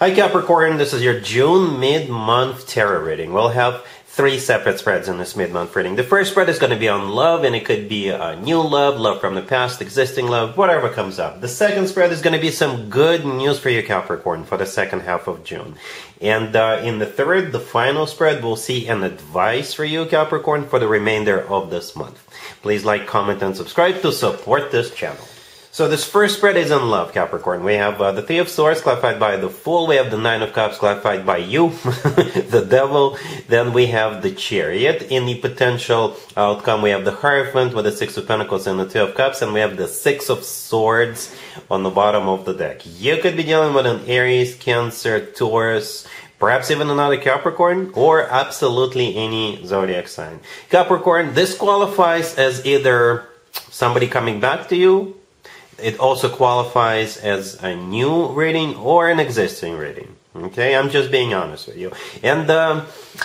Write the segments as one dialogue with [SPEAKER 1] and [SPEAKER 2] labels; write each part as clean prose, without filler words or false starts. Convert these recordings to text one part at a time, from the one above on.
[SPEAKER 1] Hi Capricorn, this is your June mid-month tarot reading. We'll have 3 separate spreads in this mid-month reading. The first spread is going to be on love, and it could be new love, love from the past, existing love, whatever comes up. The second spread is going to be some good news for you Capricorn for the second half of June. And in the third, the final spread, we'll see an advice for you Capricorn for the remainder of this month. Please like, comment, and subscribe to support this channel. So this first spread is in love, Capricorn. We have the Three of Swords clarified by the Fool. We have the Nine of Cups clarified by you, the Devil. Then we have the Chariot. In the potential outcome, we have the Hierophant with the Six of Pentacles and the Two of Cups. And we have the Six of Swords on the bottom of the deck. You could be dealing with an Aries, Cancer, Taurus, perhaps even another Capricorn, or absolutely any zodiac sign. Capricorn, this qualifies as either somebody coming back to you. It also qualifies as a new reading or an existing reading. Okay, I'm just being honest with you. And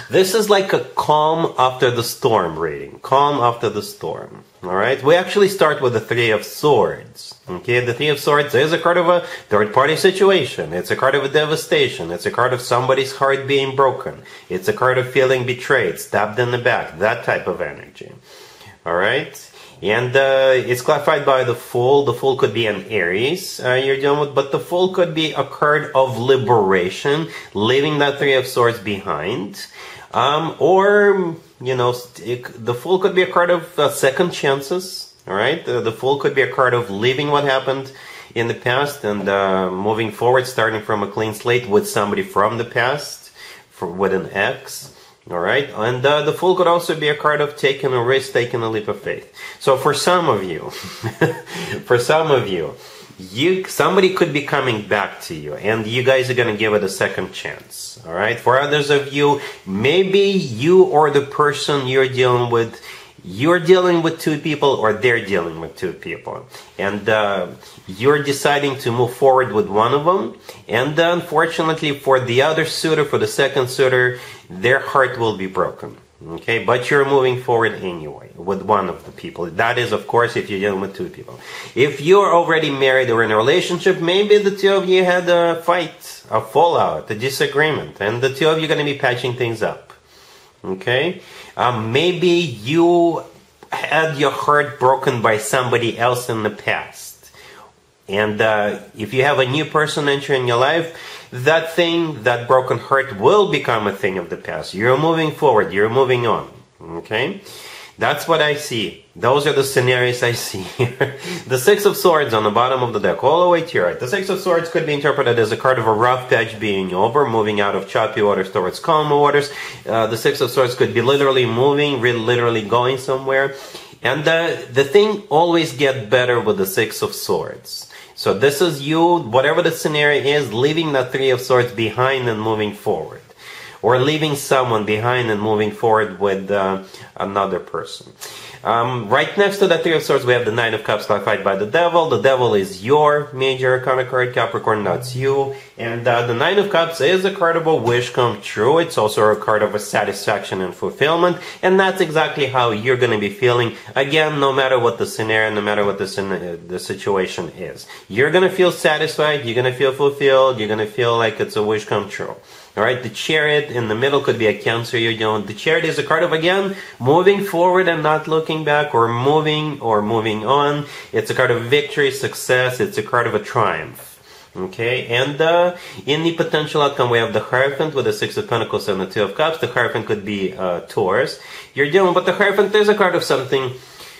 [SPEAKER 1] this is like a calm after the storm reading. Calm after the storm. Alright, we actually start with the Three of Swords. Okay, the Three of Swords is a card of a third-party situation. It's a card of a devastation. It's a card of somebody's heart being broken. It's a card of feeling betrayed, stabbed in the back, that type of energy. Alright? And it's clarified by the Fool. The Fool could be an Aries you're dealing with, but the Fool could be a card of liberation, leaving that Three of Swords behind. Or, you know, the Fool could be a card of second chances, all right? The Fool could be a card of leaving what happened in the past and moving forward, starting from a clean slate with somebody from the past, with an X. All right, and the Fool could also be a card of taking a risk, taking a leap of faith. So for some of you, somebody could be coming back to you, and you guys are going to give it a second chance. All right, for others of you, maybe you or the person you're dealing with two people, or they're dealing with two people, and you're deciding to move forward with one of them, and unfortunately for the other suitor, for the second suitor, their heart will be broken. Okay, but you're moving forward anyway with one of the people. That is, of course, if you're dealing with two people. If you're already married or in a relationship, maybe the two of you had a fight, a fallout, a disagreement, and the two of you are going to be patching things up. Okay, maybe you had your heart broken by somebody else in the past, and if you have a new person entering your life, that broken heart will become a thing of the past. You're moving forward, you're moving on. Okay, that's what I see. Those are the scenarios I see here. The Six of Swords on the bottom of the deck, all the way to your right. The Six of Swords could be interpreted as a card of a rough patch being over, moving out of choppy waters towards calmer waters. The Six of Swords could be literally moving, literally going somewhere. And the thing always gets better with the Six of Swords. So this is you, whatever the scenario is, leaving the Three of Swords behind and moving forward. Or leaving someone behind and moving forward with another person. Right next to the Three of Swords, we have the Nine of Cups clarified by the Devil. The Devil is your major arcana card, Capricorn, that's you. And the Nine of Cups is a card of a wish come true. It's also a card of a satisfaction and fulfillment. And that's exactly how you're going to be feeling. Again, no matter what the scenario, no matter what the situation is. You're going to feel satisfied, you're going to feel fulfilled, you're going to feel like it's a wish come true. Alright, the Chariot in the middle could be a Cancer you're doing. The Chariot is a card of, again, moving forward and not looking back, or moving on. It's a card of victory, success. It's a card of a triumph. Okay, and in the potential outcome, we have the Hierophant with the Six of Pentacles and the Two of Cups. The Hierophant could be Taurus. You're dealing, but the Hierophant is a card of something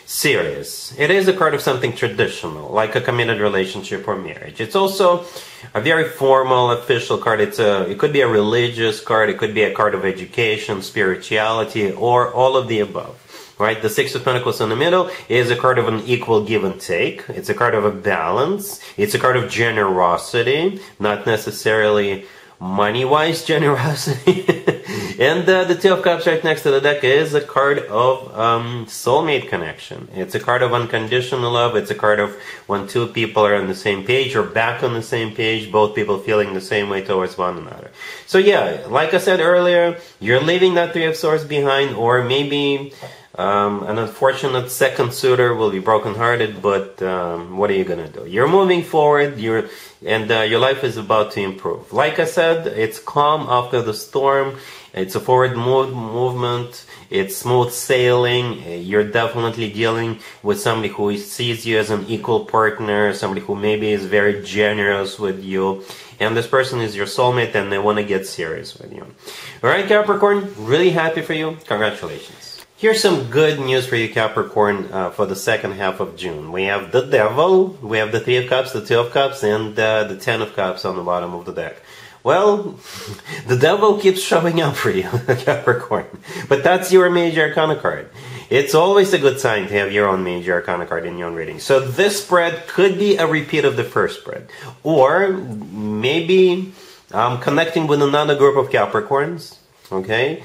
[SPEAKER 1] serious. It is a card of something traditional, like a committed relationship or marriage. It's also a very formal, official card. It could be a religious card. It could be a card of education, spirituality, or all of the above. Right? The Six of Pentacles in the middle is a card of an equal give and take. It's a card of a balance. It's a card of generosity, not necessarily money-wise generosity. And the Two of Cups right next to the deck is a card of soulmate connection. It's a card of unconditional love. It's a card of when two people are on the same page or back on the same page, both people feeling the same way towards one another. So yeah, like I said earlier, you're leaving that Three of Swords behind, or maybe An unfortunate second suitor will be brokenhearted, but what are you gonna do? You're moving forward. Your life is about to improve. Like I said, it's calm after the storm. It's a forward movement. It's smooth sailing. You're definitely dealing with somebody who sees you as an equal partner, somebody who maybe is very generous with you. And this person is your soulmate and they want to get serious with you. Alright, Capricorn, really happy for you. Congratulations. Here's some good news for you, Capricorn, for the second half of June. We have the Devil, we have the Three of Cups, the Two of Cups, and the Ten of Cups on the bottom of the deck. Well, the Devil keeps showing up for you, Capricorn. But that's your major arcana card. It's always a good sign to have your own major arcana card in your own reading. So this spread could be a repeat of the first spread. Or maybe connecting with another group of Capricorns. Okay?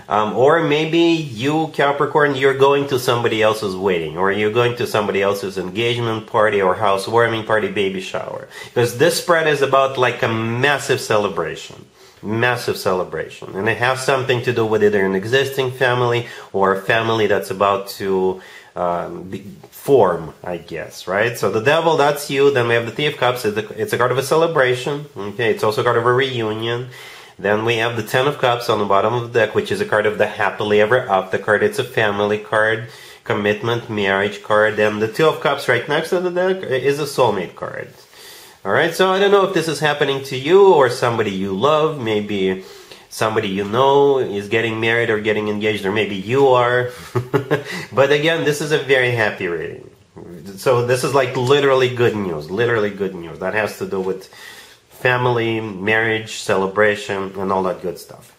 [SPEAKER 1] Or maybe you, Capricorn, you're going to somebody else's wedding, or you're going to somebody else's engagement party or housewarming party, baby shower. Because this spread is about like a massive celebration. Massive celebration. And it has something to do with either an existing family or a family that's about to form, I guess, right? So the Devil, that's you. Then we have the Three of Cups. It's a card of a celebration. Okay, it's also a card of a reunion. Then we have the Ten of Cups on the bottom of the deck, which is a card of the happily ever after card. It's a family card, commitment, marriage card. And the Two of Cups right next to the deck is a soulmate card. Alright, so I don't know if this is happening to you or somebody you love. Maybe somebody you know is getting married or getting engaged, or maybe you are. But again, this is a very happy reading. So this is like literally good news. Literally good news. That has to do with family, marriage, celebration, and all that good stuff.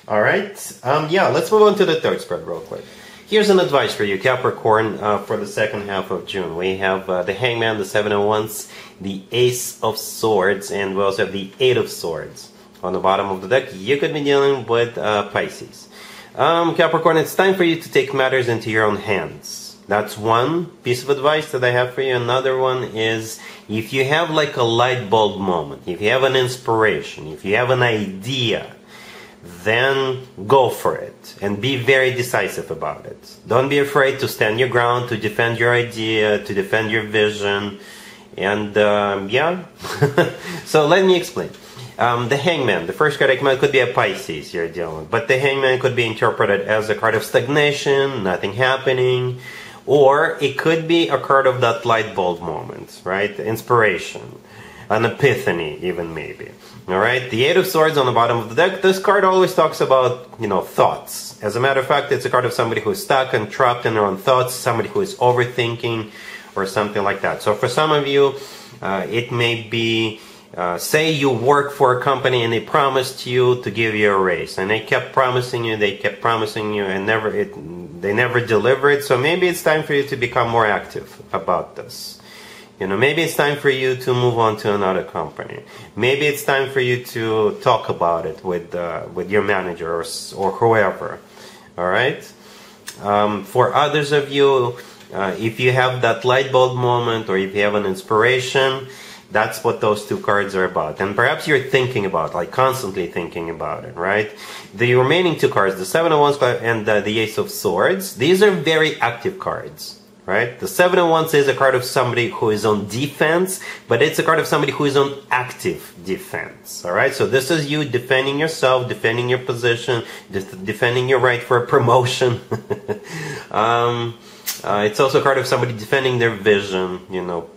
[SPEAKER 1] Alright, yeah, let's move on to the third spread real quick. Here's an advice for you, Capricorn, for the second half of June. We have the Hangman, the Seven of Wands, the Ace of Swords, and we also have the Eight of Swords. On the bottom of the deck, you could be dealing with Pisces. Capricorn, it's time for you to take matters into your own hands. That's one piece of advice that I have for you. Another one is, if you have like a light bulb moment, if you have an inspiration, if you have an idea, then go for it and be very decisive about it. Don't be afraid to stand your ground, to defend your idea, to defend your vision. And yeah, so let me explain. The Hangman, the first card I come out, could be a Pisces you're dealing with, but the Hangman could be interpreted as a card of stagnation, nothing happening, or it could be a card of that light bulb moment, right? Inspiration, an epiphany, even maybe. All right, the Eight of Swords on the bottom of the deck. This card always talks about, thoughts. As a matter of fact, it's a card of somebody who's stuck and trapped in their own thoughts, somebody who is overthinking, or something like that. So for some of you, it may be, say you work for a company and they promised you to give you a raise, and they kept promising you, and they never delivered. So maybe it's time for you to become more active about this. Maybe it's time for you to move on to another company. Maybe it's time for you to talk about it with your manager or whoever. All right. For others of you, if you have that light bulb moment, or if you have an inspiration, that's what those two cards are about. And perhaps you're thinking about, like constantly thinking about it, right? The remaining two cards, the Seven of Wands and the Ace of Swords, these are very active cards, right? The Seven of Wands is a card of somebody who is on defense, but it's a card of somebody who is on active defense, all right? So this is you defending yourself, defending your position, defending your right for a promotion. It's also a card of somebody defending their vision,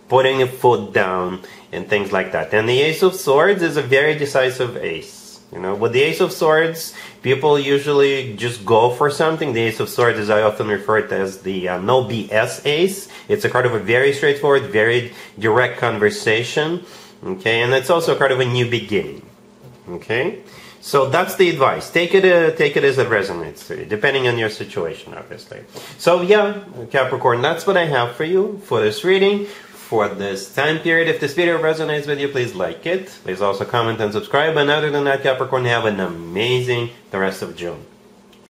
[SPEAKER 1] putting a foot down and things like that. And the Ace of Swords is a very decisive ace. With the Ace of Swords, people usually just go for something. The Ace of Swords is, I often refer to as the no BS ace. It's a card of a very straightforward, very direct conversation. Okay, and it's also a card of a new beginning. Okay, so that's the advice. Take it as it resonates to you, depending on your situation, obviously. So yeah, Capricorn, that's what I have for you for this reading, for this time period. If this video resonates with you, please like it. Please also comment and subscribe. And other than that, Capricorn, have an amazing the rest of June.